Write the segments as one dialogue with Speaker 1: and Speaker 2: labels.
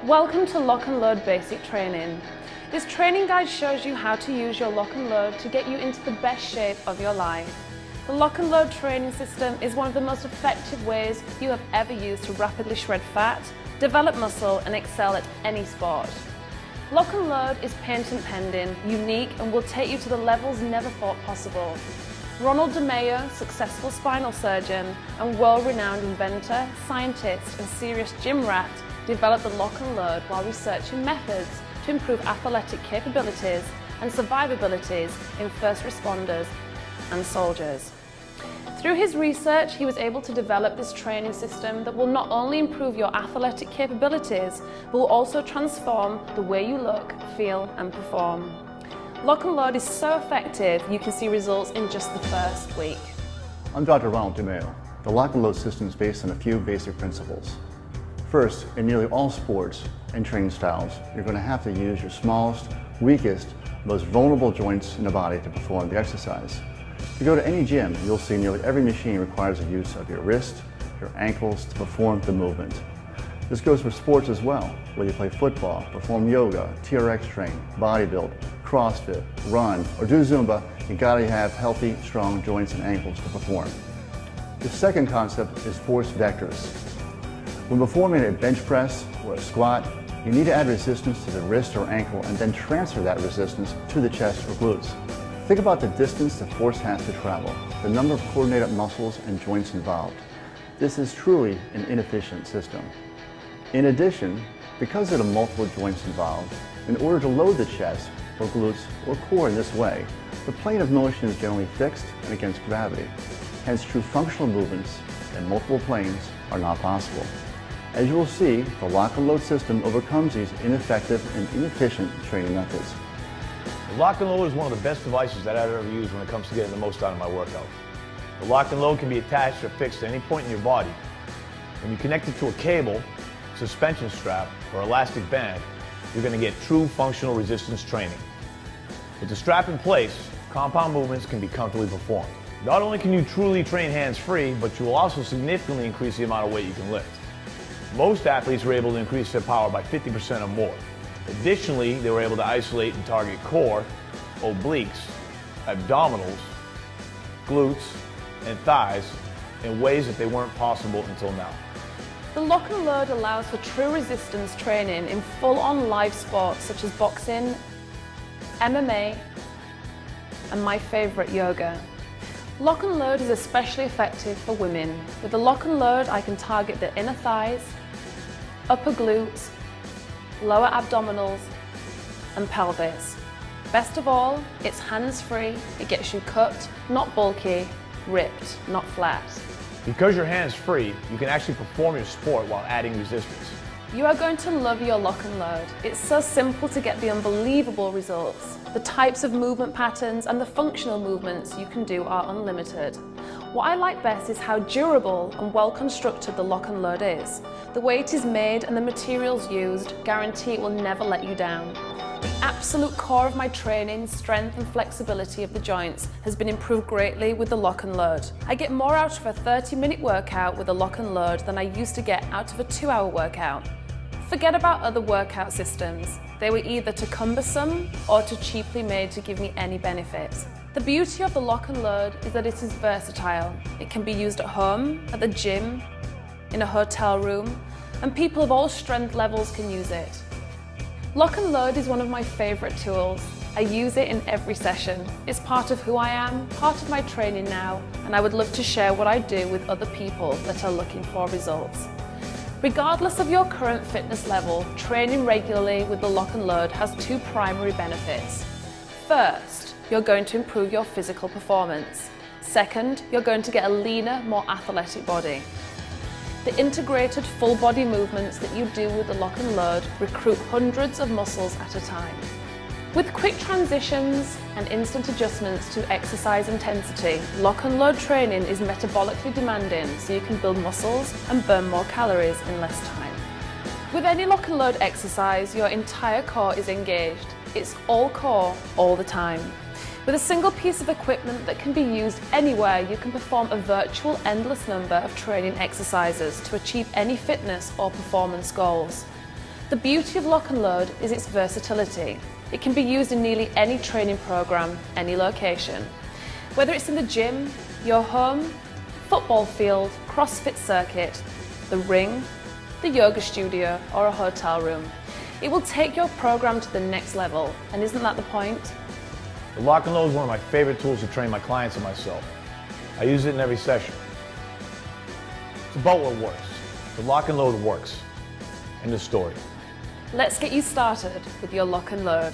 Speaker 1: Welcome to Lock and Load Basic Training. This training guide shows you how to use your lock and load to get you into the best shape of your life. The lock and load training system is one of the most effective ways you have ever used to rapidly shred fat, develop muscle and excel at any sport. Lock and load is patent pending, unique and will take you to the levels never thought possible. Ronald DeMeo, successful spinal surgeon and world-renowned inventor, scientist and serious gym rat, developed the lock and load while researching methods to improve athletic capabilities and survivabilities in first responders and soldiers. Through his research, he was able to develop this training system that will not only improve your athletic capabilities, but will also transform the way you look, feel and perform. Lock and load is so effective, you can see results in just the first week.
Speaker 2: I'm Dr. Ronald DeMeo. The lock and load system is based on a few basic principles. First, in nearly all sports and training styles, you're going to have to use your smallest, weakest, most vulnerable joints in the body to perform the exercise. If you go to any gym, you'll see nearly every machine requires the use of your wrist, your ankles to perform the movement. This goes for sports as well, whether you play football, perform yoga, TRX train, bodybuild, CrossFit, run, or do Zumba, you gotta have healthy, strong joints and ankles to perform. The second concept is force vectors. When performing a bench press or a squat, you need to add resistance to the wrist or ankle and then transfer that resistance to the chest or glutes. Think about the distance the force has to travel, the number of coordinated muscles and joints involved. This is truly an inefficient system. In addition, because there are multiple joints involved, in order to load the chest or glutes or core in this way, the plane of motion is generally fixed and against gravity. Hence, true functional movements in multiple planes are not possible. As you will see, the lock and load system overcomes these ineffective and inefficient training methods.
Speaker 3: The lock and load is one of the best devices that I've ever used when it comes to getting the most out of my workout. The lock and load can be attached or fixed at any point in your body. When you connect it to a cable, suspension strap, or elastic band, you're going to get true functional resistance training. With the strap in place, compound movements can be comfortably performed. Not only can you truly train hands-free, but you will also significantly increase the amount of weight you can lift. Most athletes were able to increase their power by 50% or more. Additionally, they were able to isolate and target core, obliques, abdominals, glutes, and thighs in ways that they weren't possible until now.
Speaker 1: The lock and load allows for true resistance training in full-on live sports such as boxing, MMA, and my favourite, yoga. Lock and load is especially effective for women. With the lock and load, I can target the inner thighs, upper glutes, lower abdominals, and pelvis. Best of all, it's hands-free, it gets you cut, not bulky, ripped, not flat.
Speaker 3: Because your hands-free, you can actually perform your sport while adding resistance.
Speaker 1: You are going to love your lock and load. It's so simple to get the unbelievable results. The types of movement patterns and the functional movements you can do are unlimited. What I like best is how durable and well constructed the lock and load is. The way it is made and the materials used guarantee it will never let you down. The absolute core of my training, strength and flexibility of the joints has been improved greatly with the lock and load. I get more out of a 30-minute workout with a lock and load than I used to get out of a 2-hour workout. Forget about other workout systems. They were either too cumbersome or too cheaply made to give me any benefit. The beauty of the lock and load is that it is versatile. It can be used at home, at the gym, in a hotel room, and people of all strength levels can use it. Lock and load is one of my favourite tools. I use it in every session. It's part of who I am, part of my training now, and I would love to share what I do with other people that are looking for results. Regardless of your current fitness level, training regularly with the lock and load has two primary benefits. First, you're going to improve your physical performance. Second, you're going to get a leaner, more athletic body. The integrated full body movements that you do with the lock and load recruit hundreds of muscles at a time. With quick transitions and instant adjustments to exercise intensity, lock and load training is metabolically demanding, so you can build muscles and burn more calories in less time. With any lock and load exercise, your entire core is engaged. It's all core, all the time. With a single piece of equipment that can be used anywhere, you can perform a virtual endless number of training exercises to achieve any fitness or performance goals. The beauty of lock and load is its versatility. It can be used in nearly any training program, any location. Whether it's in the gym, your home, football field, CrossFit circuit, the ring, the yoga studio, or a hotel room, it will take your program to the next level, and isn't that the point?
Speaker 3: The lock and load is one of my favorite tools to train my clients and myself. I use it in every session. It's about what works. The lock and load works. End of story.
Speaker 1: Let's get you started with your lock and load.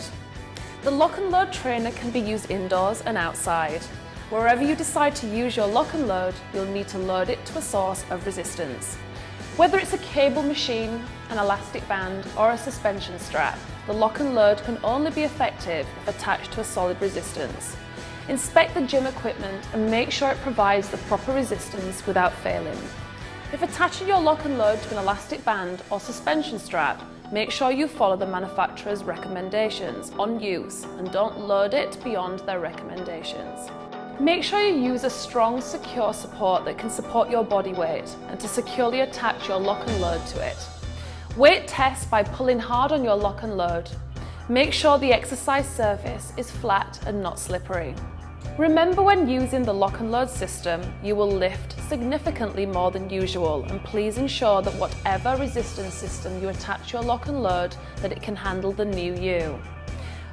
Speaker 1: The lock and load trainer can be used indoors and outside. Wherever you decide to use your lock and load, you'll need to load it to a source of resistance. Whether it's a cable machine, an elastic band, or a suspension strap, the lock and load can only be effective if attached to a solid resistance. Inspect the gym equipment and make sure it provides the proper resistance without failing. If attaching your lock and load to an elastic band or suspension strap, make sure you follow the manufacturer's recommendations on use and don't load it beyond their recommendations. Make sure you use a strong, secure support that can support your body weight and to securely attach your lock and load to it. Weight test by pulling hard on your lock and load. Make sure the exercise surface is flat and not slippery. Remember, when using the lock and load system, you will lift significantly more than usual, and please ensure that whatever resistance system you attach your lock and load, that it can handle the new you.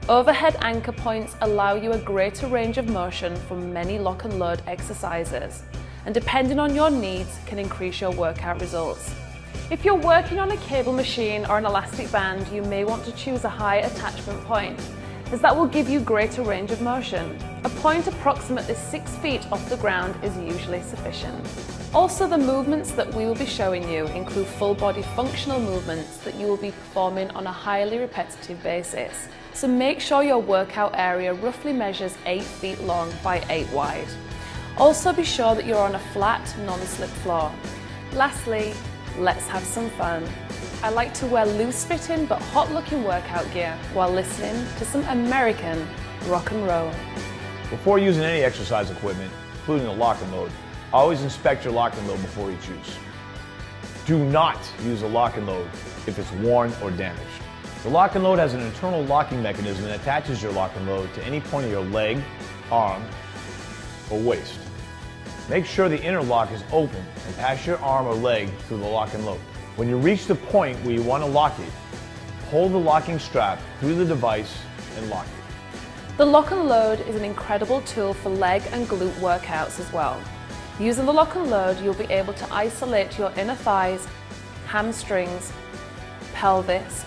Speaker 1: Overhead anchor points allow you a greater range of motion for many lock and load exercises, and depending on your needs can increase your workout results. If you're working on a cable machine or an elastic band, you may want to choose a high attachment point, as that will give you greater range of motion. A point approximately 6 feet off the ground is usually sufficient. Also, the movements that we will be showing you include full body functional movements that you will be performing on a highly repetitive basis. So make sure your workout area roughly measures 8 feet long by 8 wide. Also be sure that you're on a flat, non-slip floor. Lastly, let's have some fun. I like to wear loose-fitting but hot-looking workout gear while listening to some American rock and roll.
Speaker 3: Before using any exercise equipment, including the lock and load, always inspect your lock and load before each use. Do not use a lock and load if it's worn or damaged. The lock and load has an internal locking mechanism that attaches your lock and load to any point of your leg, arm, or waist. Make sure the inner lock is open and pass your arm or leg through the lock and load. When you reach the point where you want to lock it, pull the locking strap through the device and lock it.
Speaker 1: The lock and load is an incredible tool for leg and glute workouts as well. Using the lock and load, you'll be able to isolate your inner thighs, hamstrings, pelvis,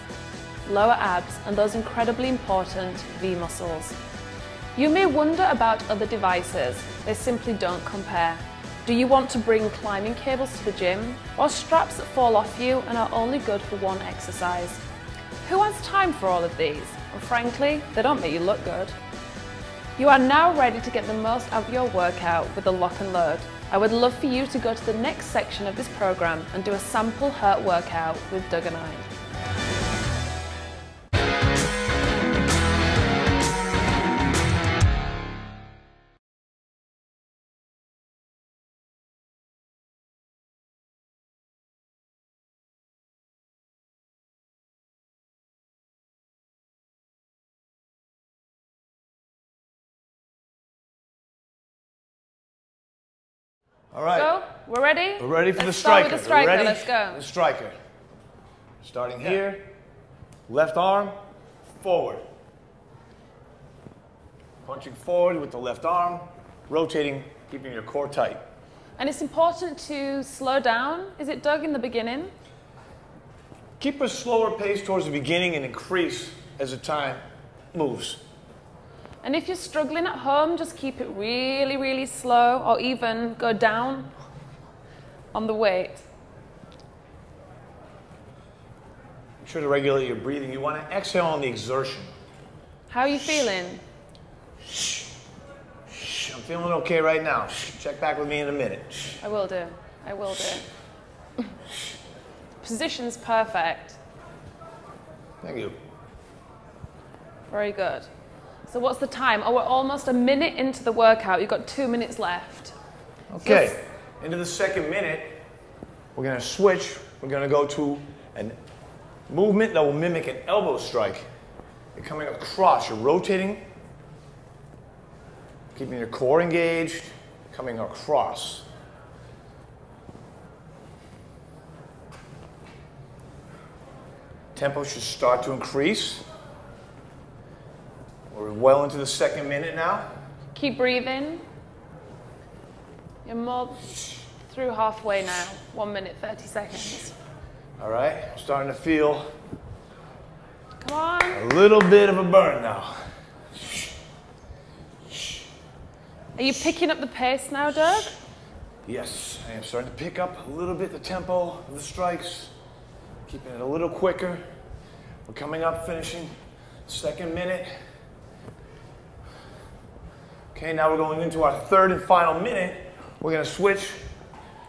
Speaker 1: lower abs, and those incredibly important V muscles. You may wonder about other devices. They simply don't compare. Do you want to bring climbing cables to the gym, or straps that fall off you and are only good for one exercise? Who has time for all of these? And frankly, they don't make you look good. You are now ready to get the most out of your workout with the lock and load. I would love for you to go to the next section of this program and do a sample HIRT workout with Doug and I.
Speaker 3: All right.
Speaker 1: Go. We're ready?
Speaker 3: We're ready for the
Speaker 1: Let's start
Speaker 3: striker.
Speaker 1: with the striker.
Speaker 3: Ready?
Speaker 1: Let's go.
Speaker 3: The striker. Starting here. Left arm, forward. Punching forward with the left arm, rotating, keeping your core tight.
Speaker 1: And it's important to slow down. Is it, Doug, in the beginning?
Speaker 3: Keep a slower pace towards the beginning and increase as the time moves.
Speaker 1: And if you're struggling at home, just keep it really, really slow, or even go down on the weight.
Speaker 3: Make sure to regulate your breathing. You want to exhale on the exertion.
Speaker 1: How are you feeling?
Speaker 3: I'm feeling okay right now. Check back with me in a minute.
Speaker 1: I will do. I will do. Position's perfect.
Speaker 3: Thank you.
Speaker 1: Very good. So what's the time? Oh, we're almost a minute into the workout. You've got 2 minutes left.
Speaker 3: Okay, into the second minute, we're going to switch. We're going to go to an movement that will mimic an elbow strike. You're coming across, you're rotating, keeping your core engaged, coming across. Tempo should start to increase. We're well into the second minute now.
Speaker 1: Keep breathing. You're more through halfway now. 1 minute, 30 seconds.
Speaker 3: All right, I'm starting to feel
Speaker 1: Come on.
Speaker 3: a little bit of a burn now.
Speaker 1: Are you picking up the pace now, Doug?
Speaker 3: Yes, I am starting to pick up a little bit the tempo of the strikes, keeping it a little quicker. We're coming up, finishing second minute. Okay, now we're going into our third and final minute. We're going to switch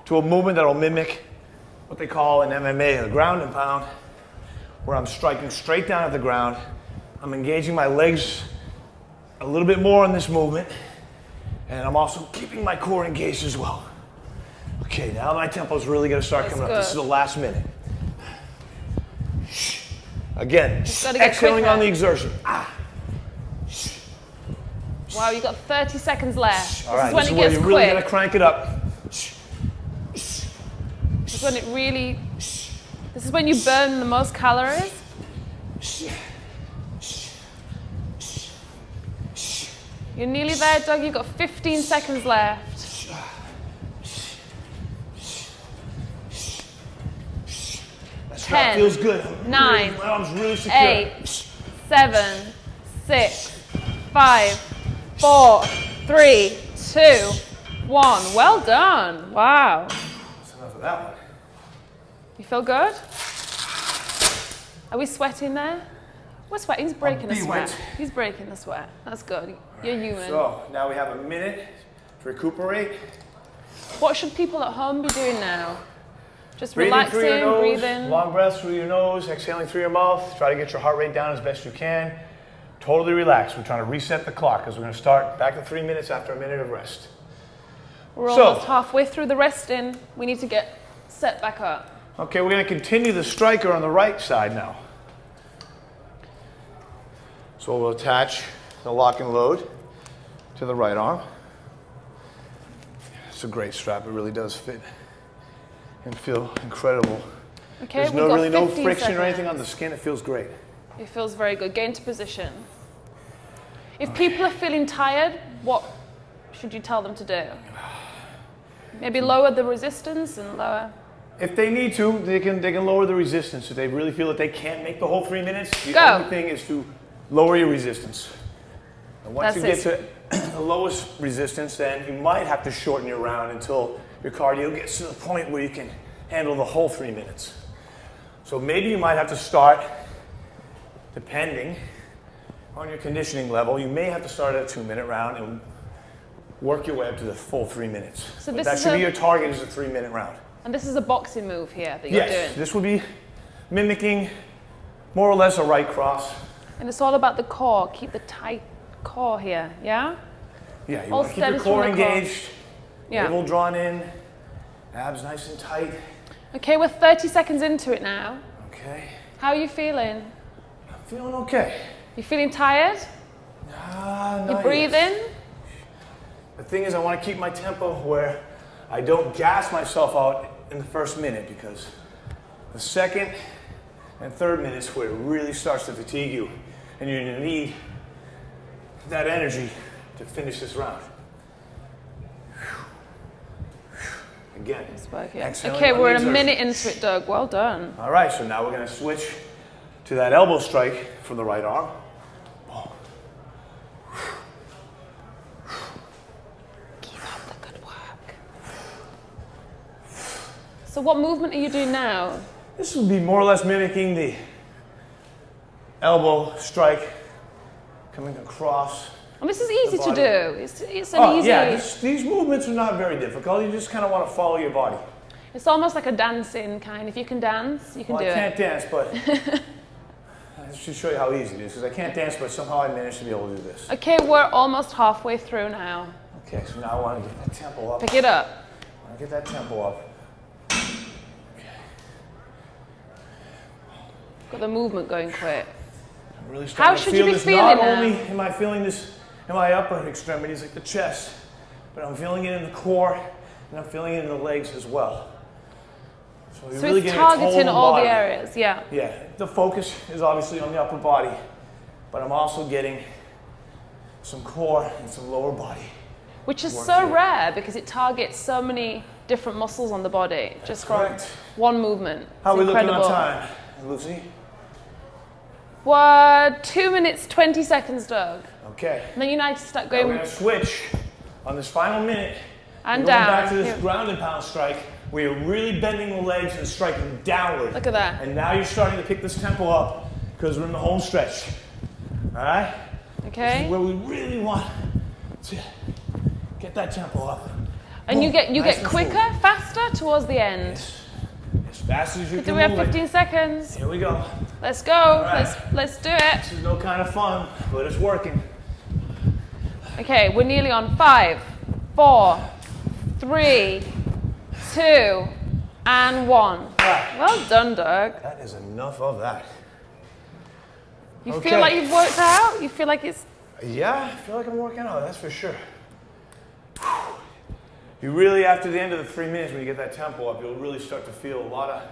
Speaker 3: to a movement that will mimic what they call in MMA the ground and pound, where I'm striking straight down at the ground. I'm engaging my legs a little bit more in this movement, and I'm also keeping my core engaged as well. Okay, now my tempo is really going to start coming up. This is the last minute. Again, exhaling on the exertion.
Speaker 1: Wow, you've got 30 seconds left.
Speaker 3: All right,
Speaker 1: this is when it gets
Speaker 3: you're
Speaker 1: quick.
Speaker 3: really going to crank it up.
Speaker 1: This is when it really, this is when you burn the most calories. You're nearly there, Doug. You've got 15 seconds left.
Speaker 3: That strap feels good.
Speaker 1: 9,
Speaker 3: my arms really secure.
Speaker 1: 8, 7, 6, 5, 4, 3, 2, 1. Well done. Wow.
Speaker 3: That's enough of that one.
Speaker 1: You feel good? Are we sweating there? We're sweating. He's breaking the sweat. He's breaking the sweat. That's good. You're human.
Speaker 3: So now we have a minute to recuperate.
Speaker 1: What should people at home be doing now? Just
Speaker 3: Breathing
Speaker 1: relaxing,
Speaker 3: through your nose,
Speaker 1: breathing.
Speaker 3: long breaths through your nose, exhaling through your mouth. Try to get your heart rate down as best you can. Totally relax. We're trying to reset the clock because we're going to start back to 3 minutes after a minute of rest.
Speaker 1: We're almost halfway through the resting. We need to get set back up.
Speaker 3: Okay, we're going to continue the striker on the right side now. So we'll attach the lock and load to the right arm. It's a great strap. It really does fit and feel incredible.
Speaker 1: Okay,
Speaker 3: There's really no friction or anything on the skin. It feels great.
Speaker 1: It feels very good. Get into position. If people are feeling tired, what should you tell them to do? Maybe lower the resistance and lower.
Speaker 3: If they need to, they can lower the resistance. If they really feel that they can't make the whole 3 minutes, the only thing is to lower your resistance. And once you get to the lowest resistance, then you might have to shorten your round until your cardio gets to the point where you can handle the whole 3 minutes. So maybe you might have to start, depending on your conditioning level, you may have to start at a 2 minute round and work your way up to the full 3 minutes. So but that should be your target, is a 3 minute round.
Speaker 1: And this is a boxing move here that you're doing.
Speaker 3: Yes, this will be mimicking more or less a right cross.
Speaker 1: And it's all about the core. Keep the tight core here, yeah?
Speaker 3: Yeah, you want to keep your core engaged, navel drawn in, abs nice and tight.
Speaker 1: Okay, we're 30 seconds into it now.
Speaker 3: Okay.
Speaker 1: How are you feeling?
Speaker 3: I'm feeling okay.
Speaker 1: You feeling tired?
Speaker 3: Not
Speaker 1: you breathing?
Speaker 3: Yet. The thing is, I want to keep my tempo where I don't gas myself out in the first minute, because the second and third minutes where it really starts to fatigue you, and you're going to need that energy to finish this round. Again,
Speaker 1: okay, we're a minute into it, Doug. Well done.
Speaker 3: All right, so now we're going to switch to that elbow strike from the right arm.
Speaker 1: Keep up the good work. So what movement are you doing now?
Speaker 3: This would be more or less mimicking the elbow strike coming across.
Speaker 1: And this is easy to do. It's an easy...
Speaker 3: Yeah, these movements are not very difficult. You just kind of want to follow your body.
Speaker 1: It's almost like a dancing kind. If you can dance, you can do it.
Speaker 3: I can't dance, but I should show you how easy it is, because I can't dance, but somehow I managed to be able to do this.
Speaker 1: Okay, we're almost halfway through now.
Speaker 3: Okay, so now I want to get that tempo up.
Speaker 1: Pick it up.
Speaker 3: I want to get that tempo up.
Speaker 1: Got the movement going quick.
Speaker 3: I'm really starting to
Speaker 1: should
Speaker 3: feel
Speaker 1: you be
Speaker 3: this.
Speaker 1: feeling
Speaker 3: Not
Speaker 1: now?
Speaker 3: only am I feeling this in my upper extremities, like the chest, but I'm feeling it in the core, and I'm feeling it in the legs as well. So, you're really
Speaker 1: it's
Speaker 3: getting a total
Speaker 1: targeting all
Speaker 3: body.
Speaker 1: the areas, yeah.
Speaker 3: Yeah, the focus is obviously on the upper body, but I'm also getting some core and some lower body.
Speaker 1: Which is
Speaker 3: work
Speaker 1: so
Speaker 3: here.
Speaker 1: rare because it targets so many different muscles on the body just from
Speaker 3: correct.
Speaker 1: one movement.
Speaker 3: How are
Speaker 1: It's
Speaker 3: we looking
Speaker 1: incredible.
Speaker 3: on time, Lucy?
Speaker 1: What? 2 minutes, 20 seconds, Doug.
Speaker 3: Okay.
Speaker 1: And then you need to start
Speaker 3: Now we're
Speaker 1: going
Speaker 3: going to switch on this final minute.
Speaker 1: and
Speaker 3: We're going
Speaker 1: down.
Speaker 3: back to this
Speaker 1: Here.
Speaker 3: ground and pound strike where you're really bending the legs and striking downward.
Speaker 1: Look at that.
Speaker 3: And now you're starting to pick this tempo up because we're in the home stretch. All right? This
Speaker 1: Okay.
Speaker 3: is where we really want to get that tempo up.
Speaker 1: And you
Speaker 3: Nice
Speaker 1: get
Speaker 3: and
Speaker 1: quicker,
Speaker 3: smooth.
Speaker 1: faster towards the end.
Speaker 3: As fast as you
Speaker 1: Do
Speaker 3: can
Speaker 1: we have
Speaker 3: move it.
Speaker 1: 15 seconds?
Speaker 3: Here we go.
Speaker 1: Let's go.
Speaker 3: right.
Speaker 1: Let's do it.
Speaker 3: This is no kind of fun, but it's working.
Speaker 1: Okay, we're nearly on 5, 4, 3, 2, and 1.
Speaker 3: Right.
Speaker 1: Well done, Doug.
Speaker 3: That is enough of that.
Speaker 1: You
Speaker 3: Okay.
Speaker 1: feel like you've worked out? You feel like it's...
Speaker 3: Yeah, I feel like I'm working out, that's for sure. You really, after the end of the 3 minutes, when you get that tempo up, you'll really start to feel a lot of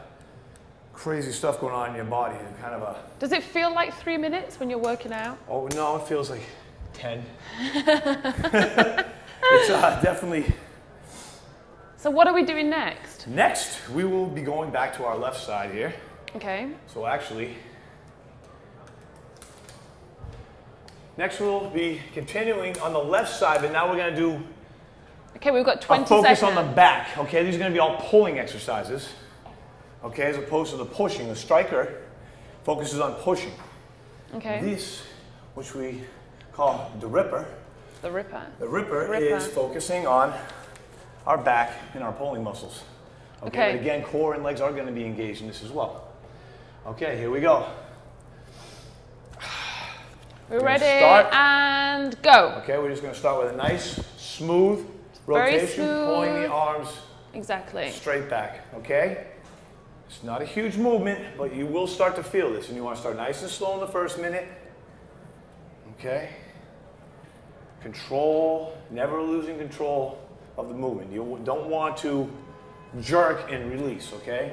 Speaker 3: crazy stuff going on in your body. And kind of a,
Speaker 1: Does it feel like 3 minutes when you're working out?
Speaker 3: oh no, it feels like 10. It's definitely.
Speaker 1: So what are we doing next?
Speaker 3: Next, we will be going back to our left side here.
Speaker 1: Okay.
Speaker 3: So actually, next we'll be continuing on the left side, but now we're going to do
Speaker 1: Okay, we've got 20
Speaker 3: a focus
Speaker 1: seconds.
Speaker 3: on the back. Okay, these are going to be all pulling exercises. Okay, as opposed to the pushing. The striker focuses on pushing.
Speaker 1: Okay.
Speaker 3: This, which we call the ripper.
Speaker 1: The ripper.
Speaker 3: The ripper is focusing on our back and our pulling muscles. Okay, but again, core and legs are going to be engaged in this as well. Okay, here we go.
Speaker 1: We're
Speaker 3: gonna
Speaker 1: ready
Speaker 3: start.
Speaker 1: and go.
Speaker 3: Okay, we're just going to start with a nice, smooth
Speaker 1: Very
Speaker 3: rotation, pulling the
Speaker 1: smooth.
Speaker 3: arms
Speaker 1: Exactly.
Speaker 3: straight back. Okay? It's not a huge movement, but you will start to feel this. And you want to start nice and slow in the first minute. Okay? Control, never losing control of the movement. You don't want to jerk and release, okay?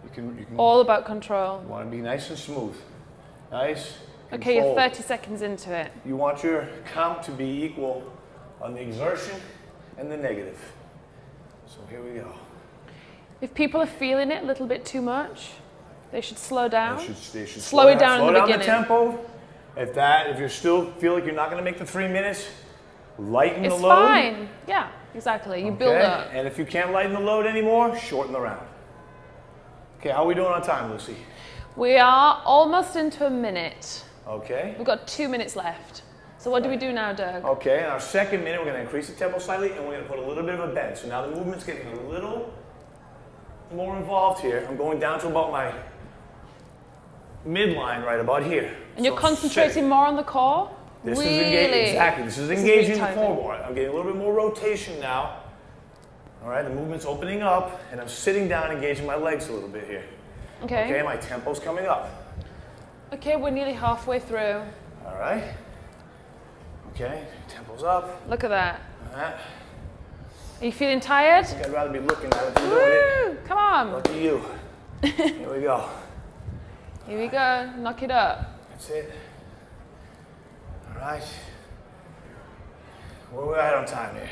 Speaker 3: You can
Speaker 1: All about control.
Speaker 3: you want to be nice and smooth. Nice.
Speaker 1: Okay, you're
Speaker 3: controlled.
Speaker 1: 30 seconds into it.
Speaker 3: You want your count to be equal on the exertion and the negative. So here we go.
Speaker 1: If people are feeling it a little bit too much, they should slow down.
Speaker 3: They should
Speaker 1: Slow it down in
Speaker 3: slow
Speaker 1: the
Speaker 3: down the
Speaker 1: beginning.
Speaker 3: tempo. If you still feel like you're not going to make the 3 minutes, lighten
Speaker 1: It's
Speaker 3: the load.
Speaker 1: fine. Yeah, exactly. You build
Speaker 3: Okay?
Speaker 1: up.
Speaker 3: And if you can't lighten the load anymore, shorten the round. Okay, how are we doing on time, Lucy?
Speaker 1: We are almost into a minute.
Speaker 3: Okay.
Speaker 1: We've got 2 minutes left. So what do we do now, Doug?
Speaker 3: Okay, in our second minute, we're going to increase the tempo slightly, and we're going to put a little bit of a bend. So now the movement's getting a little more involved here. I'm going down to about my midline right about here.
Speaker 1: And you're
Speaker 3: So
Speaker 1: concentrating
Speaker 3: sitting.
Speaker 1: more on the core?
Speaker 3: This
Speaker 1: really?
Speaker 3: is engaging, exactly. This is
Speaker 1: This is
Speaker 3: engaging
Speaker 1: really
Speaker 3: the core
Speaker 1: tight.
Speaker 3: more. I'm getting a little bit more rotation now. All right, the movement's opening up, and I'm sitting down, engaging my legs a little bit here. Okay,
Speaker 1: Okay.
Speaker 3: my tempo's coming up.
Speaker 1: Okay, we're nearly halfway through.
Speaker 3: All right. Okay, tempo's up.
Speaker 1: Look at that.
Speaker 3: All right.
Speaker 1: Are you feeling tired?
Speaker 3: I think I'd rather be looking at it than doing it.
Speaker 1: Woo! Come on.
Speaker 3: Lucky you. Here we go.
Speaker 1: Here we go. Knock it up.
Speaker 3: That's it. All right. Where are we at on time here?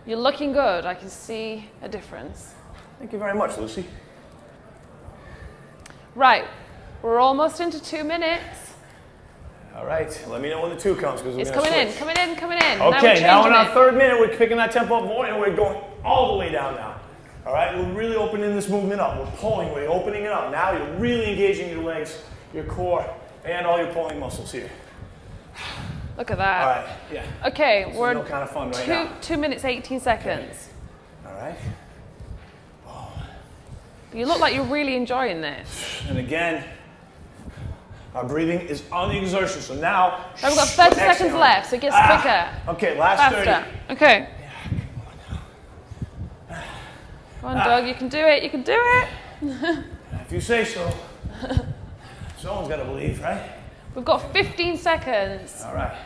Speaker 1: You're looking good. I can see a difference.
Speaker 3: Thank you very much, Lucy.
Speaker 1: Right. We're almost into 2 minutes.
Speaker 3: All right, let me know when the 2 comes because we're
Speaker 1: It's
Speaker 3: going to
Speaker 1: coming in,
Speaker 3: switch.
Speaker 1: coming in, coming in.
Speaker 3: Okay, now in
Speaker 1: we're
Speaker 3: our
Speaker 1: changing it.
Speaker 3: third minute, we're picking that tempo up more and we're going all the way down now. All right, we're really opening this movement up. We're pulling, we're opening it up. Now you're really engaging your legs, your core, and all your pulling muscles here.
Speaker 1: Look at that.
Speaker 3: All right, yeah.
Speaker 1: Okay,
Speaker 3: This is
Speaker 1: we're
Speaker 3: no kind of fun right now.
Speaker 1: 2 minutes, 18 seconds.
Speaker 3: All right.
Speaker 1: You look like you're really enjoying this.
Speaker 3: And again, our breathing is on the exertion. So now,
Speaker 1: Now we've got 30
Speaker 3: exhale.
Speaker 1: seconds left, so it gets quicker.
Speaker 3: Okay, last
Speaker 1: Faster.
Speaker 3: 30.
Speaker 1: Okay. Come on, Doug, you can do it, you can do it.
Speaker 3: If you say so. Someone's got to believe, right?
Speaker 1: We've got 15 seconds.
Speaker 3: All right.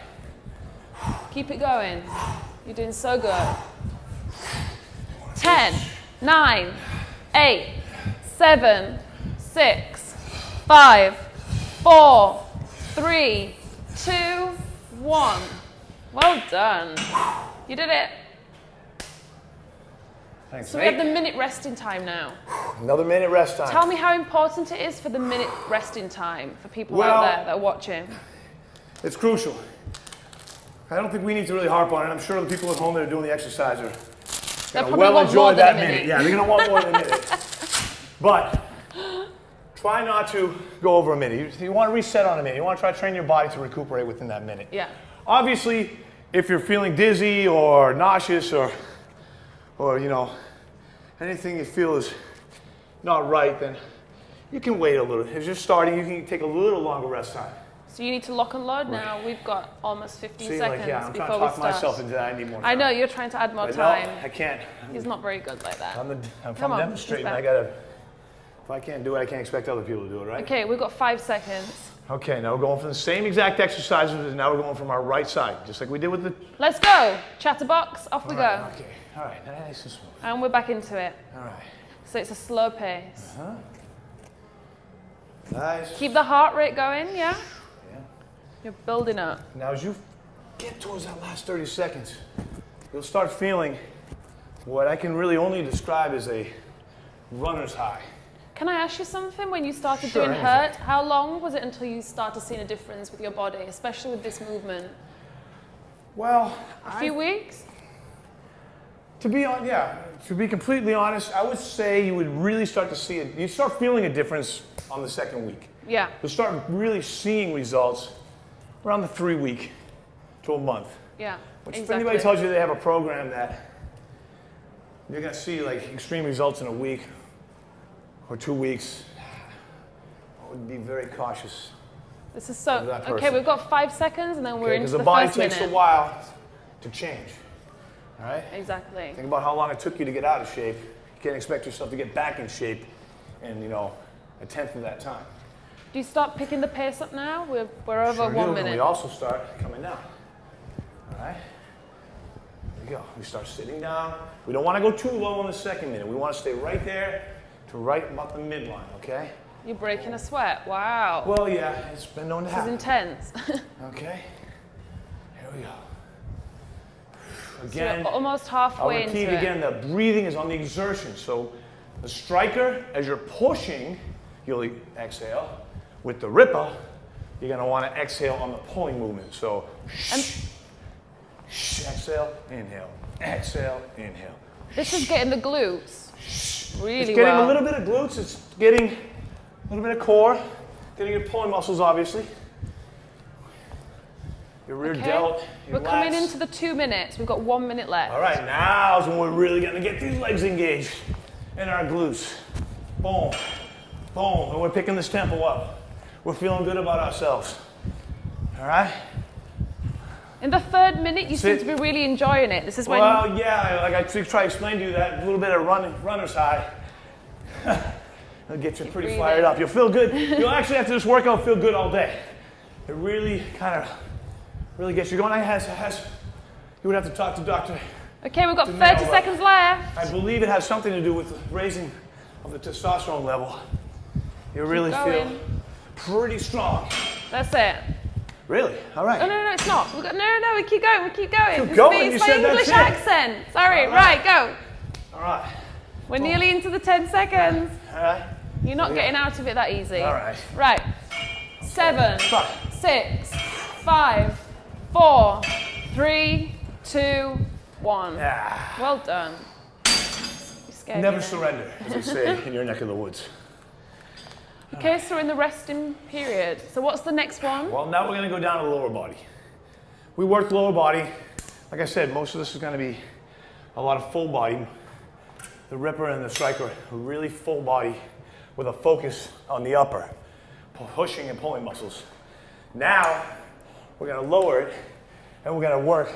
Speaker 1: Keep it going. You're doing so good. 10, 9, 8, 7, 6, 5, 4, 3, 2, 1. Well done. You did it.
Speaker 3: Thanks,
Speaker 1: So we have the minute resting time now.
Speaker 3: Another minute rest time.
Speaker 1: Tell me how important it is for the minute resting time for people out there that are watching.
Speaker 3: It's crucial. I don't think we need to really harp on it. I'm sure the people at home that are doing the exercise are going to well enjoy that minute. Yeah, they're going to want more than a minute. But try not to go over a minute. You want to reset on a minute. You want to try to train your body to recuperate within that minute.
Speaker 1: Yeah.
Speaker 3: Obviously, if you're feeling dizzy or nauseous or you know, anything you feel is not right, then you can wait a little. As you're starting, you can take a little longer rest time.
Speaker 1: So you need to lock and load now. We've got almost 15 seconds
Speaker 3: like, yeah, I'm
Speaker 1: before
Speaker 3: trying to talk
Speaker 1: we start.
Speaker 3: myself into that. I need more time.
Speaker 1: I know, you're trying to add more
Speaker 3: But
Speaker 1: time.
Speaker 3: No, I can't.
Speaker 1: He's not very good like that.
Speaker 3: If I'm demonstrating, I gotta, if I can't do it, I can't expect other people to do it, right?
Speaker 1: Okay, we've got 5 seconds.
Speaker 3: Okay, now we're going from the same exact exercises, and now we're going from our right side, just like we did with the...
Speaker 1: Let's go. Chatterbox, off we go.
Speaker 3: Okay, all right, nice and smooth.
Speaker 1: And we're back into it.
Speaker 3: All right.
Speaker 1: So it's a slow pace.
Speaker 3: Nice.
Speaker 1: Keep the heart rate going, yeah?
Speaker 3: Yeah.
Speaker 1: You're building up.
Speaker 3: Now as you get towards that last 30 seconds, you'll start feeling what I can really only describe as a runner's high.
Speaker 1: Can I ask you something? When you started
Speaker 3: Sure,
Speaker 1: doing
Speaker 3: anything.
Speaker 1: HIRT, how long was it until you started seeing a difference with your body, especially with this movement?
Speaker 3: Well,
Speaker 1: A few weeks?
Speaker 3: To be completely honest, I would say you would really start to see it. You start feeling a difference on the second week.
Speaker 1: Yeah.
Speaker 3: You'll start really seeing results around the 3 week to a month.
Speaker 1: Yeah,
Speaker 3: Which
Speaker 1: exactly.
Speaker 3: if anybody tells you they have a program that you're going to see like extreme results in a week or 2 weeks, I would be very cautious.
Speaker 1: This is so,
Speaker 3: that
Speaker 1: okay,
Speaker 3: person.
Speaker 1: we've got 5 seconds and then we're into
Speaker 3: Because
Speaker 1: the
Speaker 3: the body
Speaker 1: first
Speaker 3: takes
Speaker 1: minute.
Speaker 3: a while to change. All right?
Speaker 1: Exactly.
Speaker 3: Think about how long it took you to get out of shape. You can't expect yourself to get back in shape in, you know, a tenth of that time.
Speaker 1: Do you start picking the pace up now? We're over
Speaker 3: Sure
Speaker 1: 1
Speaker 3: do,
Speaker 1: minute.
Speaker 3: and we also start coming down. All right? There we go. We start sitting down. We don't want to go too low in the second minute. We want to stay right there to right about the midline, okay?
Speaker 1: You're breaking a sweat. Wow.
Speaker 3: Well, yeah, it's been known to
Speaker 1: This is
Speaker 3: happen.
Speaker 1: intense.
Speaker 3: Okay? Here we go.
Speaker 1: So
Speaker 3: Again,
Speaker 1: you're almost
Speaker 3: I'll
Speaker 1: halfway
Speaker 3: repeat
Speaker 1: into
Speaker 3: again,
Speaker 1: it.
Speaker 3: the breathing is on the exertion. So the striker, as you're pushing, you'll exhale. With the ripper, you're going to want to exhale on the pulling movement. So exhale, inhale, exhale, inhale.
Speaker 1: This is getting the glutes really
Speaker 3: It's getting
Speaker 1: well.
Speaker 3: a little bit of glutes, it's getting a little bit of core, getting your pulling muscles, obviously. Your rear delt, your
Speaker 1: We're coming
Speaker 3: lats.
Speaker 1: into the 2 minutes. We've got 1 minute left.
Speaker 3: All right, now's when we're really going to get these legs engaged and our glutes. Boom, boom, and we're picking this tempo up. We're feeling good about ourselves. All right?
Speaker 1: In the 3rd minute, you seem to be really enjoying it. This is when
Speaker 3: Well, yeah, like I try to explain to you that a little bit of runner's high. It'll get you pretty fired up. You'll feel good. You'll actually, after this workout, feel good all day. It really kind of really gets you going. You would have to talk to Dr.
Speaker 1: Okay, we've got 30 seconds left.
Speaker 3: I believe it has something to do with the raising of the testosterone level. You really feel pretty strong.
Speaker 1: That's it.
Speaker 3: Really? All right.
Speaker 1: Oh, no, it's not. We keep going. We keep going.
Speaker 3: Keep going.
Speaker 1: It's my English accent. Sorry. Right, go.
Speaker 3: All right.
Speaker 1: We're nearly into the 10 seconds.
Speaker 3: All right.
Speaker 1: You're not getting out of it that easy.
Speaker 3: All right.
Speaker 1: Right. 7, 6, 5, 4, 3, 2, 1.
Speaker 3: Yeah.
Speaker 1: Well done. You scared
Speaker 3: Never
Speaker 1: me.
Speaker 3: surrender, as they say in your neck of the woods.
Speaker 1: Okay, so we're in the resting period. So what's the next one?
Speaker 3: Well, now we're going to go down to the lower body. We worked lower body. Like I said, most of this is going to be a lot of full body. The ripper and the striker are really full body with a focus on the upper, pushing and pulling muscles. Now, we're going to lower it and we're going to work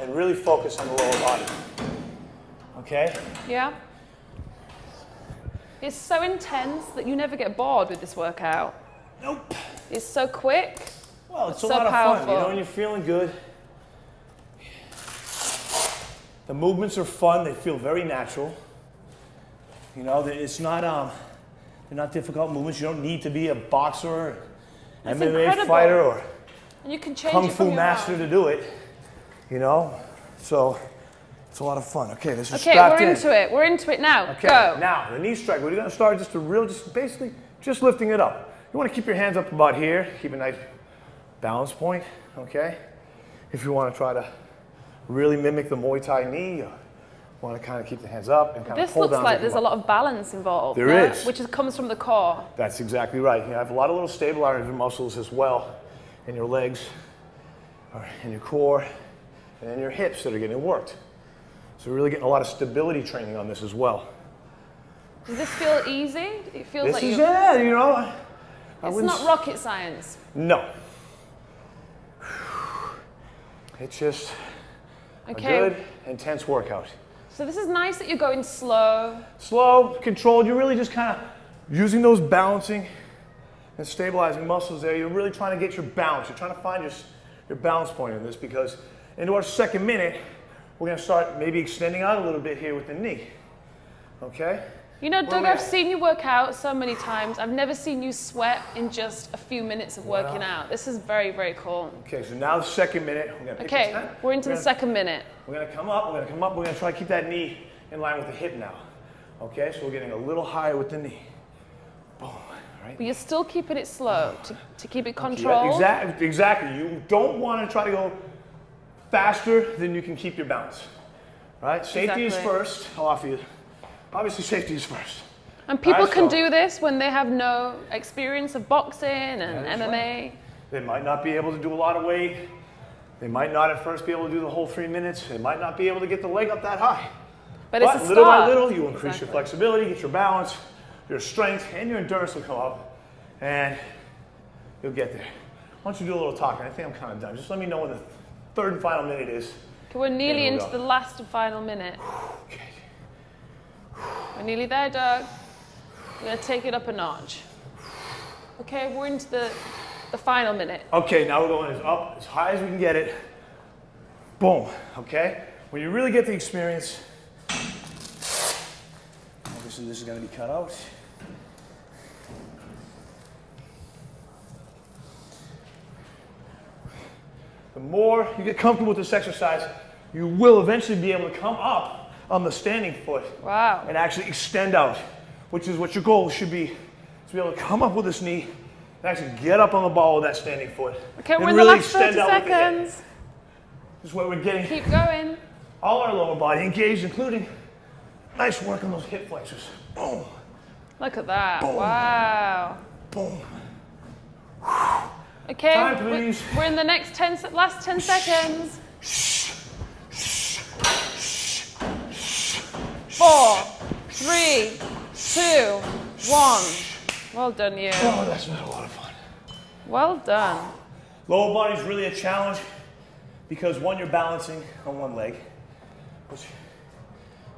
Speaker 3: and really focus on the lower body. Okay?
Speaker 1: Yeah. It's so intense that you never get bored with this workout.
Speaker 3: Nope.
Speaker 1: It's so quick.
Speaker 3: Well, it's a
Speaker 1: so
Speaker 3: lot of
Speaker 1: powerful.
Speaker 3: fun, you know, when you're feeling good. The movements are fun. They feel very natural. You know, it's not, they're not difficult movements. You don't need to be a boxer,
Speaker 1: That's
Speaker 3: MMA
Speaker 1: incredible.
Speaker 3: fighter, or
Speaker 1: And you can change
Speaker 3: Kung
Speaker 1: it from
Speaker 3: Fu
Speaker 1: your
Speaker 3: master
Speaker 1: arm.
Speaker 3: to do it. You know, so it's a lot of fun. Okay, this is
Speaker 1: Okay,
Speaker 3: strapped
Speaker 1: we're
Speaker 3: in.
Speaker 1: into it. We're into it now.
Speaker 3: Okay,
Speaker 1: Go.
Speaker 3: now the knee strike. We're going to start just basically just lifting it up. You want to keep your hands up about here. Keep a nice balance point. Okay. If you want to try to really mimic the Muay Thai knee, you want to kind of keep the hands up and kind of
Speaker 1: This
Speaker 3: pull
Speaker 1: looks
Speaker 3: down.
Speaker 1: like there's a lot of balance involved.
Speaker 3: There
Speaker 1: yeah?
Speaker 3: is.
Speaker 1: Which comes from the core.
Speaker 3: That's exactly right. You have a lot of little stabilizer muscles as well in your legs, or in your core, and in your hips that are getting worked. So we're really getting a lot of stability training on this as well.
Speaker 1: Does this feel easy? It feels
Speaker 3: This
Speaker 1: like
Speaker 3: is,
Speaker 1: you're...
Speaker 3: yeah, you know.
Speaker 1: It's not rocket science.
Speaker 3: No. It's just
Speaker 1: Okay.
Speaker 3: a good, intense workout.
Speaker 1: So this is nice that you're going slow.
Speaker 3: Slow, controlled. You're really just kind of using those balancing and stabilizing muscles there. You're really trying to get your balance. You're trying to find your balance point in this, because into our second minute, we're going to start maybe extending out a little bit here with the knee. Okay?
Speaker 1: You know,
Speaker 3: Where
Speaker 1: Doug,
Speaker 3: we
Speaker 1: I've
Speaker 3: at?
Speaker 1: seen you work out so many times. I've never seen you sweat in just a few minutes of working out. This is very, very cool.
Speaker 3: Okay, so now the second minute, we're going to pick
Speaker 1: Okay,
Speaker 3: the 10.
Speaker 1: we're into the second minute.
Speaker 3: We're going to come up, we're going to come up, we're going to try to keep that knee in line with the hip now. Okay, so we're getting a little higher with the knee. Boom, right?
Speaker 1: But you're still keeping it slow to keep it controlled.
Speaker 3: Yeah, exactly. You don't want to try to go faster than you can keep your balance. All right, safety is
Speaker 1: Exactly.
Speaker 3: first. I'll offer you. Obviously, safety is first.
Speaker 1: And people
Speaker 3: Alright,
Speaker 1: can
Speaker 3: so-
Speaker 1: do this when they have no experience of boxing and
Speaker 3: That's
Speaker 1: MMA.
Speaker 3: They might not be able to do a lot of weight. They might not at first be able to do the whole 3 minutes. They might not be able to get the leg up that high.
Speaker 1: But it's a
Speaker 3: little by
Speaker 1: start.
Speaker 3: little, you increase your
Speaker 1: Exactly.
Speaker 3: flexibility, get your balance, your strength, and your endurance will come up, and you'll get there. Why don't you do a little talking? I think I'm kind of done. Just let me know when the third and final minute is.
Speaker 1: Okay, we're nearly
Speaker 3: There we
Speaker 1: into
Speaker 3: go.
Speaker 1: the last and final minute.
Speaker 3: Okay.
Speaker 1: We're nearly there, Doug. We're going to take it up a notch. Okay, we're into the final minute.
Speaker 3: Okay, now we're going up as high as we can get it. Boom, okay? When you really get the experience, obviously this is going to be cut out. The more you get comfortable with this exercise, you will eventually be able to come up on the standing foot
Speaker 1: Wow.
Speaker 3: and actually extend out, which is what your goal should be, to be able to come up with this knee and actually get up on the ball with that standing foot.
Speaker 1: Okay,
Speaker 3: and
Speaker 1: we're in the
Speaker 3: really
Speaker 1: last 30
Speaker 3: extend out with the hip.
Speaker 1: seconds.
Speaker 3: This is where we're getting
Speaker 1: Keep going.
Speaker 3: all our lower body engaged, including nice work on those hip flexors. Boom,
Speaker 1: Look at that.
Speaker 3: Boom.
Speaker 1: Wow.
Speaker 3: boom.
Speaker 1: Okay,
Speaker 3: Time, please.
Speaker 1: we're in the next last 10 seconds. 4, 3, 2, 1. Well done, you.
Speaker 3: Oh, that's been a lot of fun.
Speaker 1: Well done.
Speaker 3: Lower body is really a challenge because one, you're balancing on one leg, which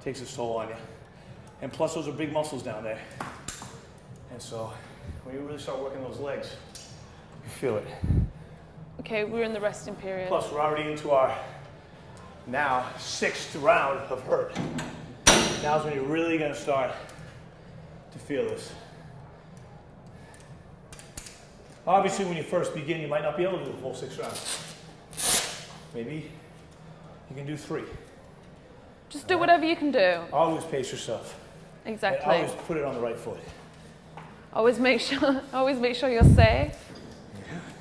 Speaker 3: takes its toll on you. And plus those are big muscles down there. And so when you really start working those legs, you feel it.
Speaker 1: Okay, we're in the resting period.
Speaker 3: Plus we're already into our now 6th round of HIRT. Now's when you're really gonna start to feel this. Obviously when you first begin, you might not be able to do the full 6 rounds. Maybe you can do 3.
Speaker 1: Just do whatever you can do.
Speaker 3: Always pace yourself. And
Speaker 1: Exactly.
Speaker 3: always put it on the right foot.
Speaker 1: Always make sure you're safe.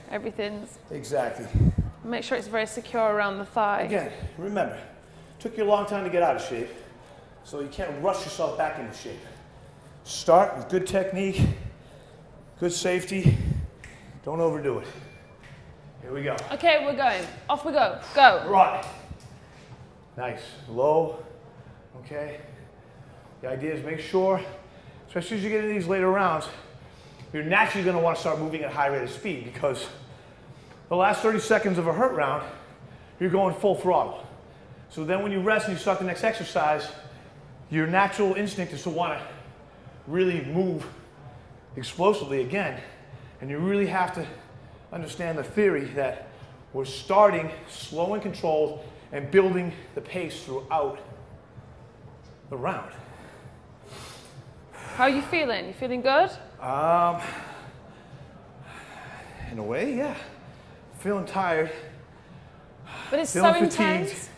Speaker 1: Everything's.
Speaker 3: Exactly.
Speaker 1: Make sure it's very secure around the thigh.
Speaker 3: Again, remember, it took you a long time to get out of shape, so you can't rush yourself back into shape. Start with good technique, good safety. Don't overdo it. Here we go.
Speaker 1: Okay, we're going. Off we go. Go.
Speaker 3: Right. Nice. Low. Okay. The idea is make sure, especially as you get into these later rounds, you're naturally going to want to start moving at high rate of speed, because the last 30 seconds of a HIRT round, you're going full throttle. So then when you rest and you start the next exercise, your natural instinct is to want to really move explosively again. And you really have to understand the theory that we're starting slow and controlled and building the pace throughout the round.
Speaker 1: How are you feeling? You feeling good?
Speaker 3: In a way, yeah. Feeling tired.
Speaker 1: But it's
Speaker 3: Feeling
Speaker 1: so intense.
Speaker 3: fatigued.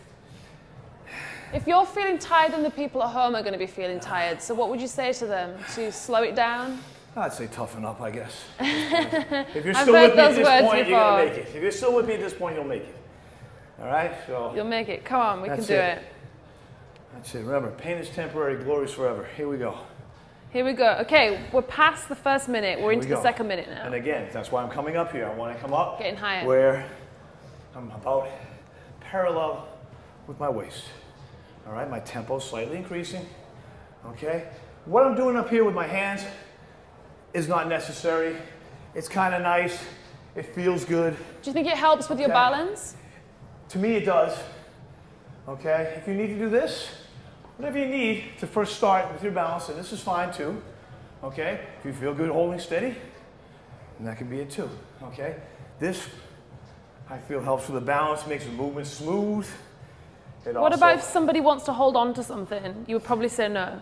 Speaker 1: If you're feeling tired, then the people at home are going to be feeling tired. So what would you say to them? To slow it down?
Speaker 3: I'd say toughen up, I guess. If you're
Speaker 1: I've
Speaker 3: still
Speaker 1: heard
Speaker 3: with me at
Speaker 1: those
Speaker 3: this
Speaker 1: words
Speaker 3: point, you're going to
Speaker 1: before.
Speaker 3: make it. If you're still with me at this point, you'll make it. All right? So
Speaker 1: You'll make it. Come on, we can
Speaker 3: that's
Speaker 1: do it.
Speaker 3: That's it. Remember, pain is temporary, glory is forever. Here we go.
Speaker 1: Here we go. Okay, we're past the first minute. We're into the
Speaker 3: go.
Speaker 1: second minute now.
Speaker 3: And again, that's why I'm coming up here. I want to come up
Speaker 1: Getting higher.
Speaker 3: where I'm about parallel with my waist. All right, my tempo slightly increasing. Okay, what I'm doing up here with my hands is not necessary. It's kind of nice. It feels good.
Speaker 1: Do you think it helps with your balance?
Speaker 3: To me, it does. Okay, if you need to do this, whatever you need to first start with your balance, and this is fine too. Okay, if you feel good holding steady, then that can be it too. Okay, this I feel helps with the balance, makes the movement smooth.
Speaker 1: What about if somebody wants to hold on to something? You would probably say no.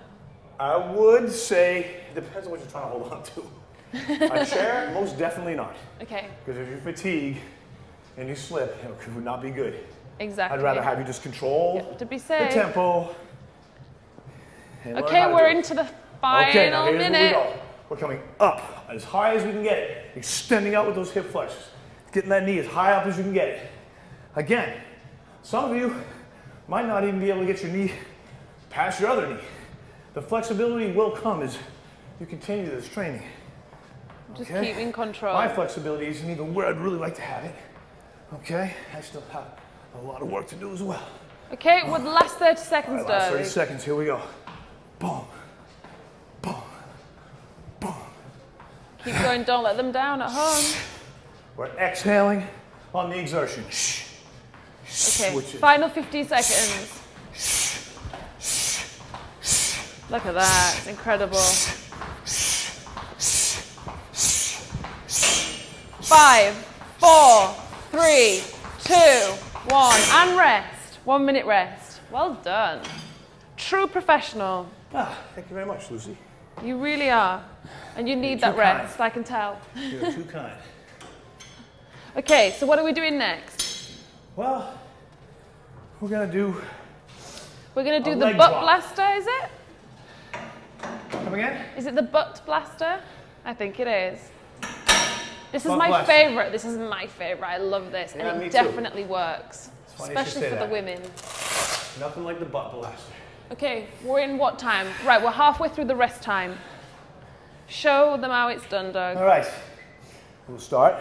Speaker 3: I would say, it depends on what you're trying to hold on to. A chair, most definitely not.
Speaker 1: Okay.
Speaker 3: Because if you fatigue and you slip, it would not be good.
Speaker 1: Exactly.
Speaker 3: I'd rather have you just control
Speaker 1: to be
Speaker 3: the
Speaker 1: safe.
Speaker 3: tempo.
Speaker 1: Okay, we're into the final
Speaker 3: okay, now here's
Speaker 1: minute.
Speaker 3: where we go. We're coming up as high as we can get it. Extending out with those hip flexors. Getting that knee as high up as you can get it. Again, some of you might not even be able to get your knee past your other knee. The flexibility will come as you continue this training.
Speaker 1: Just keep in control.
Speaker 3: My flexibility isn't even where I'd really like to have it. Okay, I still have a lot of work to do as well.
Speaker 1: Okay, with the last 30 seconds,
Speaker 3: All right, last 30
Speaker 1: Doug.
Speaker 3: seconds, here we go. Boom, boom, boom.
Speaker 1: Keep going, don't let them down at home.
Speaker 3: We're exhaling on the exertion.
Speaker 1: Okay, final 50 seconds. Look at that, it's incredible. 5, 4, 3, 2, 1, and rest. 1 minute rest. Well done. True professional.
Speaker 3: Thank you very much, Lucy.
Speaker 1: You really are. And you need that rest, I can tell.
Speaker 3: You're too kind.
Speaker 1: Okay, so what are we doing next?
Speaker 3: Well, we're gonna do
Speaker 1: the butt blaster, is it?
Speaker 3: Come again?
Speaker 1: Is it the butt blaster? I think it is. This is
Speaker 3: Butt
Speaker 1: my
Speaker 3: blaster.
Speaker 1: favorite. This is my favorite. I love this,
Speaker 3: Yeah,
Speaker 1: and
Speaker 3: me
Speaker 1: it
Speaker 3: too.
Speaker 1: definitely works,
Speaker 3: funny you should
Speaker 1: especially
Speaker 3: say
Speaker 1: for the
Speaker 3: that.
Speaker 1: women.
Speaker 3: Nothing like the butt blaster.
Speaker 1: Okay, we're in what time? Right, we're halfway through the rest time. Show them how it's done, Doug.
Speaker 3: All right, we'll start.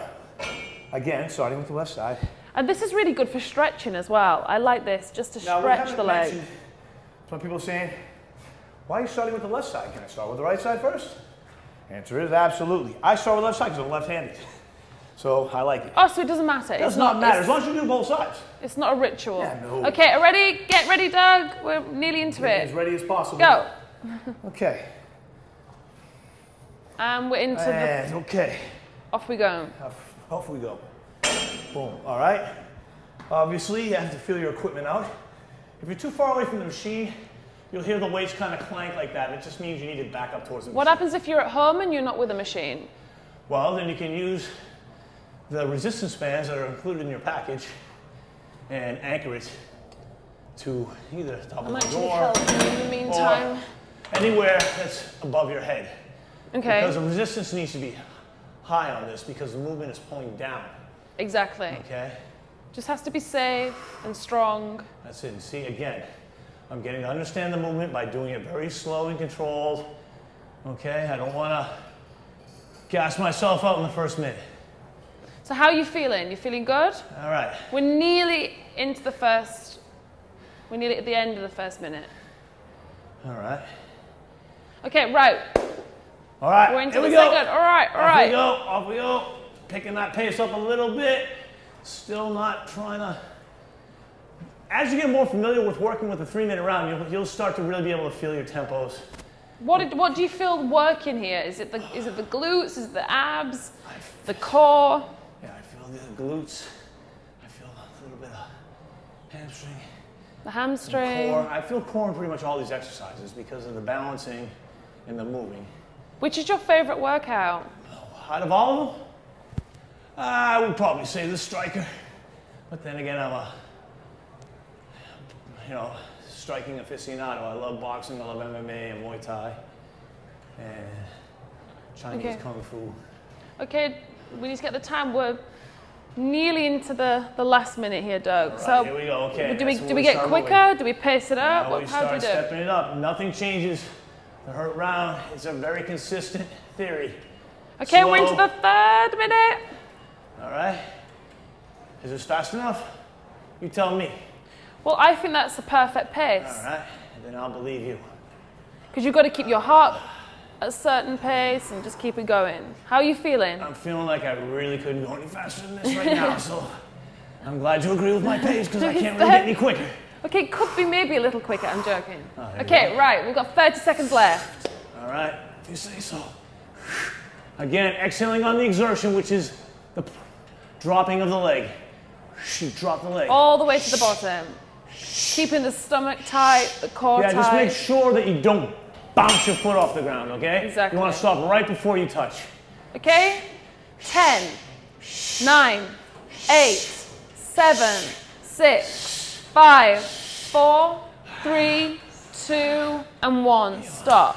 Speaker 3: Again, starting with the left side.
Speaker 1: And this is really good for stretching as well. I like this, just to
Speaker 3: Now, we
Speaker 1: stretch
Speaker 3: haven't
Speaker 1: the leg.
Speaker 3: mentioned- Some people are saying, why are you starting with the left side? Can I start with the right side first? Answer is absolutely. I start with the left side because I'm left-handed. So I like it.
Speaker 1: Oh, so it doesn't matter.
Speaker 3: It does not matter, as long as you do both sides.
Speaker 1: It's not a ritual.
Speaker 3: Yeah, no.
Speaker 1: Okay, ready? Get ready, Doug. We're nearly into
Speaker 3: Get
Speaker 1: it.
Speaker 3: as ready as possible.
Speaker 1: Go.
Speaker 3: Okay.
Speaker 1: And we're into
Speaker 3: And okay.
Speaker 1: Off we go.
Speaker 3: Off we go. Boom. All right. Obviously, you have to feel your equipment out. If you're too far away from the machine, you'll hear the weights kind of clank like that. It just means you need to back up towards the machine.
Speaker 1: What happens if you're at home and you're not with a machine?
Speaker 3: Well, then you can use the resistance bands that are included in your package and anchor it to either the top of
Speaker 1: I'm
Speaker 3: the
Speaker 1: actually
Speaker 3: door
Speaker 1: helping in the meantime.
Speaker 3: or anywhere that's above your head.
Speaker 1: Okay.
Speaker 3: Because the resistance needs to be high on this because the movement is pulling down.
Speaker 1: Exactly.
Speaker 3: Okay?
Speaker 1: Just has to be safe and strong.
Speaker 3: That's it. And see, again, I'm getting to understand the movement by doing it very slow and controlled. Okay? I don't want to gas myself out in the first minute.
Speaker 1: So how are you feeling? You feeling good?
Speaker 3: All right.
Speaker 1: We're nearly into the first, we're nearly at the end of the first minute.
Speaker 3: All right.
Speaker 1: Okay, right.
Speaker 3: All right.
Speaker 1: We're into
Speaker 3: Here
Speaker 1: the
Speaker 3: we go.
Speaker 1: second. All right, all
Speaker 3: Off
Speaker 1: right.
Speaker 3: we go. Off we go. Picking that pace up a little bit. Still not trying to. As you get more familiar with working with the 3-minute round, you'll start to really be able to feel your tempos
Speaker 1: What do you feel working here? Is it the glutes? Is it the abs? The core?
Speaker 3: Yeah, I feel the glutes. I feel a little bit of hamstring.
Speaker 1: The hamstring.
Speaker 3: Core. I feel core in pretty much all these exercises because of the balancing and the moving.
Speaker 1: Which is your favorite workout?
Speaker 3: Out of all of them, I would probably say the striker. But then again, I'm a, striking aficionado. I love boxing, I love MMA and Muay Thai, and Chinese Kung Fu.
Speaker 1: Okay, we need to get the time. We're nearly into the last minute here, Doug.
Speaker 3: Right,
Speaker 1: so
Speaker 3: here we go. Okay.
Speaker 1: Do we get quicker? Do we pace it up?
Speaker 3: Now we
Speaker 1: How do we
Speaker 3: start
Speaker 1: do?
Speaker 3: stepping it up. Nothing changes. The HIRT round is a very consistent theory.
Speaker 1: Okay,
Speaker 3: Slow.
Speaker 1: we're into the 3rd minute.
Speaker 3: All right. Is this fast enough? You tell me.
Speaker 1: Well, I think that's the perfect pace.
Speaker 3: All right. Then I'll believe you.
Speaker 1: Because you've got to keep your heart at a certain pace and just keep it going. How are you feeling?
Speaker 3: I'm feeling like I really couldn't go any faster than this right now, so I'm glad you agree with my pace because I can't really get any quicker.
Speaker 1: Okay, it could be maybe a little quicker. I'm joking. Okay, right. We've got 30 seconds left.
Speaker 3: All right. If you say so. Again, exhaling on the exertion, which is the dropping of the leg. Drop the leg.
Speaker 1: All the way to the bottom. Keeping the stomach tight, the core tight.
Speaker 3: Yeah, just make sure that you don't bounce your foot off the ground, okay?
Speaker 1: Exactly.
Speaker 3: You want to stop right before you touch.
Speaker 1: Okay? 10, 9, 8, 7, 6, 5, 4, 3, 2, and 1. Stop.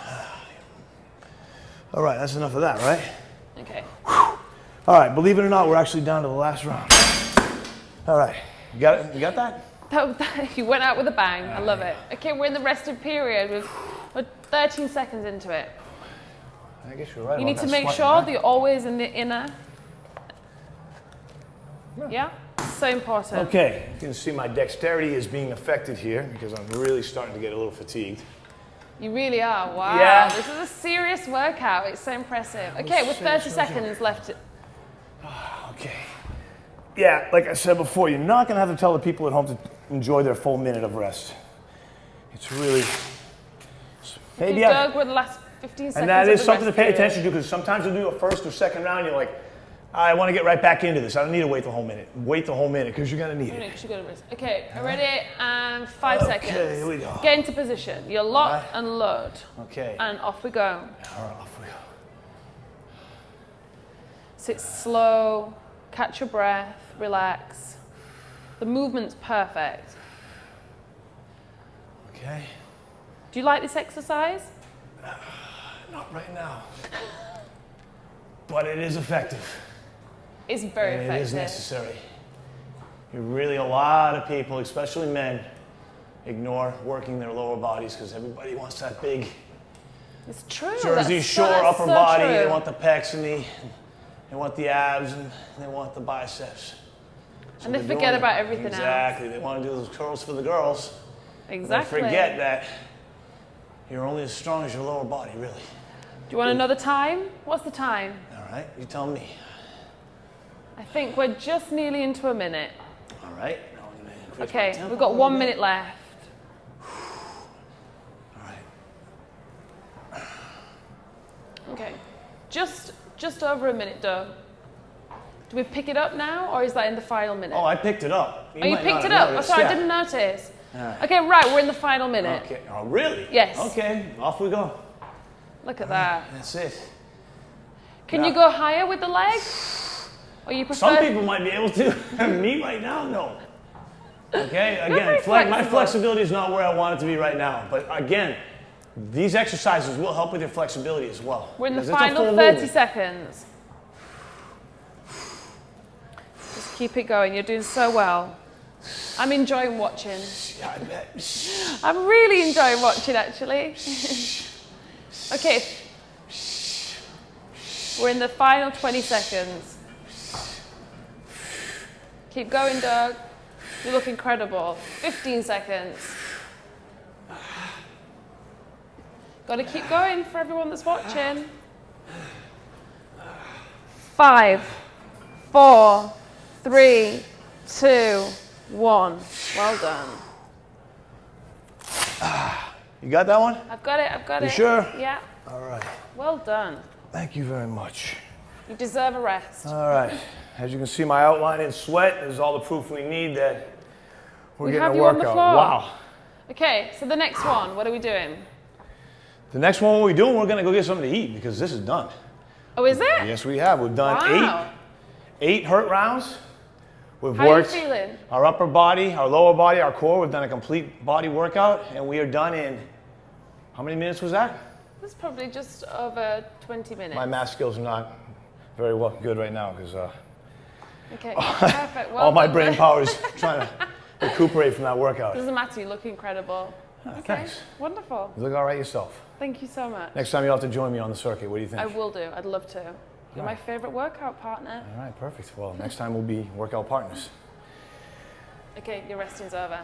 Speaker 3: All right, that's enough of that, right?
Speaker 1: Okay.
Speaker 3: All right, believe it or not, we're actually down to the last round. All right, you got it? You got that?
Speaker 1: You went out with a bang. I love it. Okay, we're in the rested period. We're 13 seconds into it.
Speaker 3: I guess you're right.
Speaker 1: You need to make sure that you're always in the inner. Yeah? So important.
Speaker 3: Okay, you can see my dexterity is being affected here because I'm really starting to get a little fatigued.
Speaker 1: You really are. Wow.
Speaker 3: Yeah.
Speaker 1: This is a serious workout. It's so impressive. Okay, with 30 seconds left.
Speaker 3: Okay. Yeah, like I said before, you're not going to have to tell the people at home to enjoy their full minute of rest. It's really... Maybe
Speaker 1: Doug, we're the last 15 seconds.
Speaker 3: And that is something to pay attention to because sometimes you do a first or second round, you're like, I want to get right back into this. I don't need to wait the whole minute. Wait the whole minute because you're going to need it.
Speaker 1: Okay, ready? And 5 seconds.
Speaker 3: Okay, here we go.
Speaker 1: Get into position. You're lock and load.
Speaker 3: Okay.
Speaker 1: And off we go.
Speaker 3: All right, off we go.
Speaker 1: Sit slow, catch your breath, relax. The movement's perfect.
Speaker 3: Okay.
Speaker 1: Do you like this exercise?
Speaker 3: Not right now. But it is effective.
Speaker 1: It's very effective.
Speaker 3: It is necessary. A lot of people, especially men, ignore working their lower bodies because everybody wants that big
Speaker 1: it's true.
Speaker 3: Jersey Shore upper body. They want the pecs and they want the abs and they want the biceps. So
Speaker 1: and they forget about everything else.
Speaker 3: Exactly. They want to do those curls for the girls.
Speaker 1: Exactly.
Speaker 3: They forget that you're only as strong as your lower body, really.
Speaker 1: Do you want another time? What's the time?
Speaker 3: All right, you tell me.
Speaker 1: I think we're just nearly into a minute.
Speaker 3: All right.
Speaker 1: Okay, we've got 1 minute left.
Speaker 3: All right.
Speaker 1: Okay, just over a minute, Doug. Do we pick it up now, or is that in the final minute?
Speaker 3: Oh, I picked it up.
Speaker 1: You picked it up? Oh, sorry, I didn't notice.
Speaker 3: Right.
Speaker 1: Okay, right, we're in the final minute.
Speaker 3: Okay. Oh, really?
Speaker 1: Yes.
Speaker 3: Okay, off we go.
Speaker 1: Look at that.
Speaker 3: That's it.
Speaker 1: Can you go higher with the leg? Or you prefer?
Speaker 3: Some people might be able to. Me right now, no. Okay, again, my flexibility is not where I want it to be right now. But again, these exercises will help with your flexibility as well.
Speaker 1: We're in the final 30 seconds. Just keep it going. You're doing so well. I'm enjoying watching.
Speaker 3: Yeah, I bet.
Speaker 1: I'm really enjoying watching, actually. Okay. We're in the final 20 seconds. Keep going, Doug. You look incredible. 15 seconds. Got to keep going for everyone that's watching. 5, 4, 3, 2, 1. Well done.
Speaker 3: You got that one?
Speaker 1: I've got it, I've got it.
Speaker 3: You sure?
Speaker 1: Yeah.
Speaker 3: All right.
Speaker 1: Well done.
Speaker 3: Thank you very much.
Speaker 1: You deserve a rest.
Speaker 3: All right. As you can see, my outline in sweat is all the proof we need that we're getting a workout. Wow.
Speaker 1: Okay, so the next one, what are we doing?
Speaker 3: The next one, what we're doing, we're going to go get something to eat because this is done.
Speaker 1: Oh, is it?
Speaker 3: Yes, we have. We've done eight HIRT rounds. We've
Speaker 1: How
Speaker 3: worked
Speaker 1: are you feeling?
Speaker 3: our upper body, our lower body, our core. We've done a complete body workout, and we are done in, how many minutes was that?
Speaker 1: That's probably just over 20 minutes.
Speaker 3: My math skills are not very well good right now because
Speaker 1: okay, perfect. Well
Speaker 3: all my
Speaker 1: done.
Speaker 3: brain power is trying to recuperate from that workout.
Speaker 1: Doesn't matter, you look incredible. Okay,
Speaker 3: Thanks.
Speaker 1: wonderful.
Speaker 3: You look all right yourself.
Speaker 1: Thank you so much.
Speaker 3: Next time you'll have to join me on the circuit. What do you think?
Speaker 1: I will do, I'd love to. You're my favorite workout partner.
Speaker 3: All right, perfect. Well, next time we'll be workout partners.
Speaker 1: Okay, your resting's over.